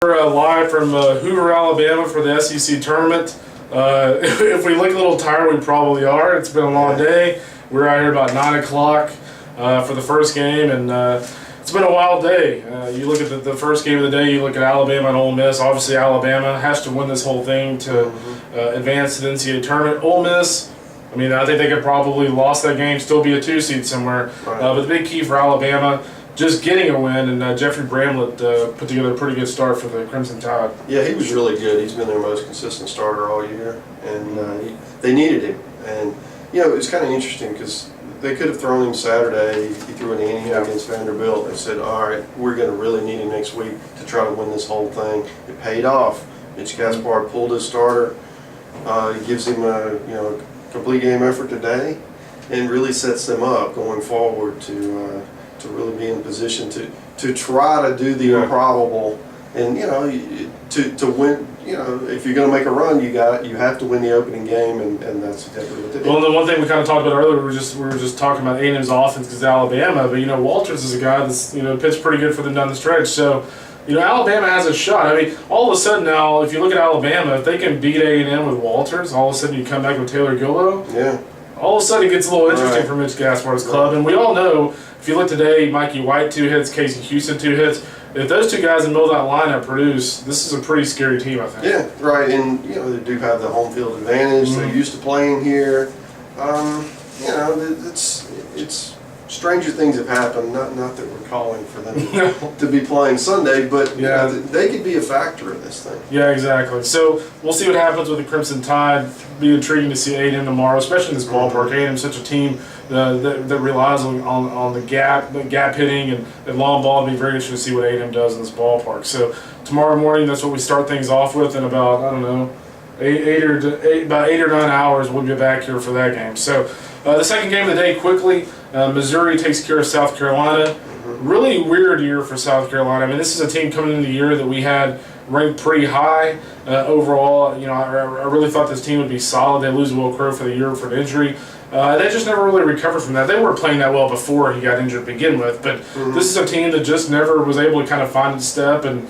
We're live from Hoover, Alabama for the SEC tournament. If we look a little tired, we probably are. It's been a long day. We're out here about 9 o'clock for the first game, and it's been a wild day. You look at the first game of the day, you look at Alabama and Ole Miss. Obviously, Alabama has to win this whole thing to advance to the NCAA tournament. Ole Miss, I mean, I think they could probably lost that game, still be a 2 seed somewhere. Right. But the big key for Alabama, just getting a win, and Jeffrey Bramlett put together a pretty good start for the Crimson Tide. Yeah, he was really good. He's been their most consistent starter all year, and they needed him. And, you know, it's kind of interesting because they could have thrown him Saturday. He threw an inning against Vanderbilt. They said, all right, we're going to really need him next week to try to win this whole thing. It paid off. Mitch Gaspard pulled his starter. It gives him a complete game effort today, and really sets them up going forward to really be in position to try to do the improbable, and to win. If you're going to make a run, you have to win the opening game, and that's exactly what they did. Well, the one thing we kind of talked about earlier, we were just talking about A&M's offense because Alabama, but Walters is a guy that's pitched pretty good for them down the stretch. So Alabama has a shot. I mean, all of a sudden now, if you look at Alabama, if they can beat A&M with Walters, all of a sudden you come back with Taylor Gilbo. Yeah. All of a sudden it gets a little interesting for Mitch Gaspard's club, and we all know. If you look today, Mikey White 2 hits, Casey Houston 2 hits. If those two guys in the middle of that lineup produce, this is a pretty scary team, I think. Yeah, right. And they do have the home field advantage. They're used to playing here. It's stranger things have happened. Not that we're calling for them to be playing Sunday, but they could be a factor in this thing. Yeah, exactly. So we'll see what happens with the Crimson Tide. Be intriguing to see A&M tomorrow, especially in this ballpark. A&M is such a team that relies on the gap hitting and long ball. It'll be very interesting to see what A&M does in this ballpark. So tomorrow morning, that's what we start things off with. In about about 8 or 9 hours, we'll be back here for that game. So the second game of the day, quickly, Missouri takes care of South Carolina. Really weird year for South Carolina. I mean, this is a team coming into the year that we had ranked pretty high overall. I really thought this team would be solid. They lose Will Crow for the year for an injury. They just never really recovered from that. They weren't playing that well before he got injured to begin with, but this is a team that just never was able to kind of find its step. And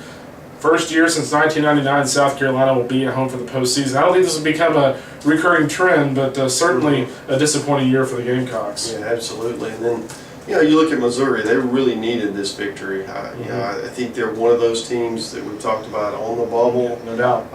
first year since 1999, South Carolina will be at home for the postseason. I don't think this will become a recurring trend, but certainly a disappointing year for the Gamecocks. Yeah, absolutely. And then, you look at Missouri, they really needed this victory. I think they're one of those teams that we talked about on the bubble. No doubt.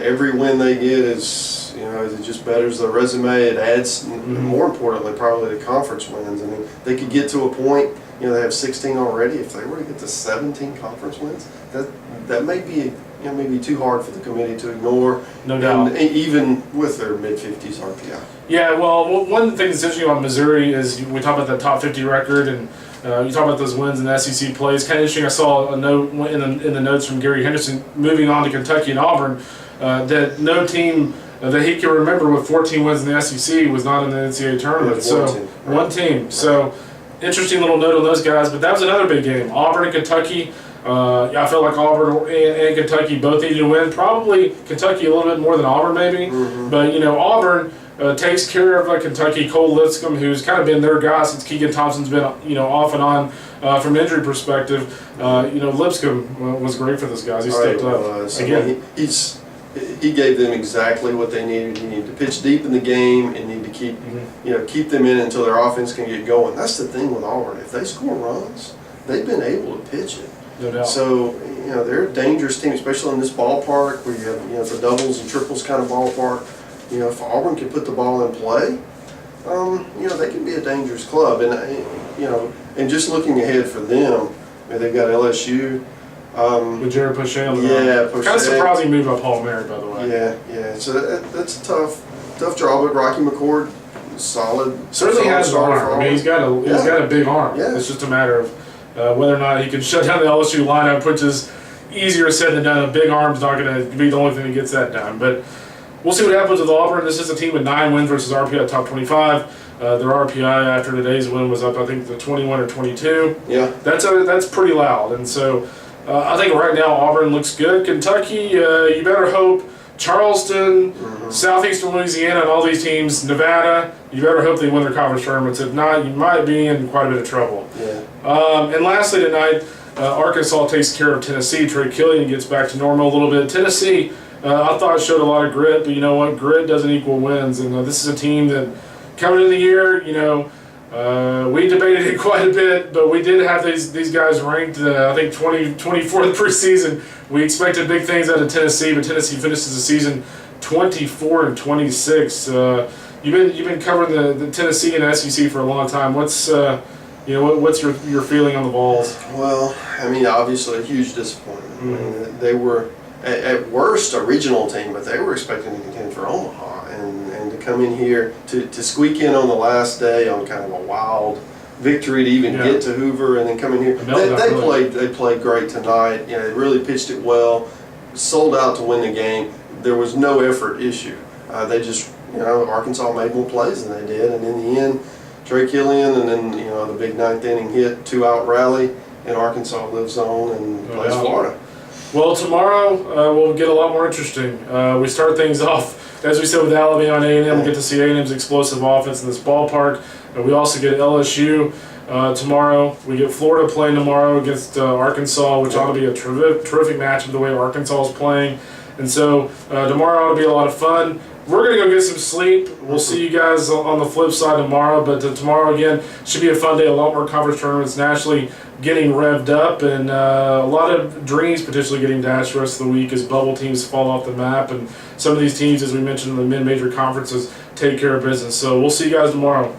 Every win they get is, it just betters their resume. It adds, more importantly, probably the conference wins. I mean, they could get to a point, they have 16 already. If they were to get to 17 conference wins, that may be maybe too hard for the committee to ignore. No doubt. And even with their mid-50s RPI. Yeah, well, one thing that's interesting about Missouri is we talk about the top 50 record, and you talk about those wins in SEC play. It's kind of interesting. I saw a note in the notes from Gary Henderson moving on to Kentucky and Auburn that no team that he can remember with 14 wins in the SEC was not in the NCAA tournament. One team. Right. So interesting little note on those guys. But that was another big game. Auburn and Kentucky. I felt like Auburn and Kentucky both needed to win. Probably Kentucky a little bit more than Auburn, maybe. But Auburn takes care of Kentucky. Cole Lipscomb, who's kind of been their guy since Keegan Thompson's been off and on from injury perspective. Lipscomb was great for those guys. He stepped up again. He gave them exactly what they needed. He needed to pitch deep in the game and need to keep keep them in until their offense can get going. That's the thing with Auburn. If they score runs, they've been able to pitch it. No doubt. So, they're a dangerous team, especially in this ballpark where you have, the doubles and triples kind of ballpark. If Auburn can put the ball in play, they can be a dangerous club. And, and just looking ahead for them, they've got LSU. With Jared Poche. Poche. Kind of surprising move by Paul Mary, by the way. Yeah. So that's a tough job, but Rocky McCord, solid. Certainly has an arm. I mean, he's got a big arm. Yeah. It's just a matter of whether or not he can shut down the LSU lineup, which is easier said than done. A big arm's not going to be the only thing that gets that done. But we'll see what happens with Auburn. This is a team with 9 wins versus RPI top 25. Their RPI after today's win was up, I think, to 21 or 22. Yeah. That's pretty loud. And so I think right now Auburn looks good. Kentucky, you better hope. Charleston, Southeastern Louisiana, and all these teams, Nevada, you better hope they win their conference tournaments. If not, you might be in quite a bit of trouble. Yeah. And lastly tonight, Arkansas takes care of Tennessee. Trey Killian gets back to normal a little bit. Tennessee, I thought showed a lot of grit, but you know what? Grit doesn't equal wins, and this is a team that coming in the year, we debated it quite a bit, but we did have these guys ranked, I think 24th preseason. We expected big things out of Tennessee, but Tennessee finishes the season 24-26. You've been covering the Tennessee and SEC for a long time. What's what's your feeling on the Vols? Well, I mean, obviously a huge disappointment. Mm-hmm. I mean, they were at worst a regional team, but they were expecting to contend for Omaha, and to come in here to squeak in on the last day on kind of a wild victory to even get to Hoover, and then come in here. They played great tonight. They really pitched it well, sold out to win the game. There was no effort issue. They just Arkansas made more plays than they did, and in the end, Trey Killian, and then the big ninth inning hit, 2-out rally, and Arkansas lives on and plays Florida. Well, tomorrow we'll get a lot more interesting. We start things off, as we said, with Alabama and A&M. We get to see A&M's explosive offense in this ballpark. We also get LSU tomorrow. We get Florida playing tomorrow against Arkansas, which ought to be a terrific matchup the way Arkansas is playing. And so tomorrow ought to be a lot of fun. We're going to go get some sleep. We'll see you guys on the flip side tomorrow. But tomorrow, again, should be a fun day. A lot more conference tournaments nationally getting revved up, and a lot of dreams potentially getting dashed the rest of the week as bubble teams fall off the map. And some of these teams, as we mentioned in the mid-major conferences, take care of business. So we'll see you guys tomorrow.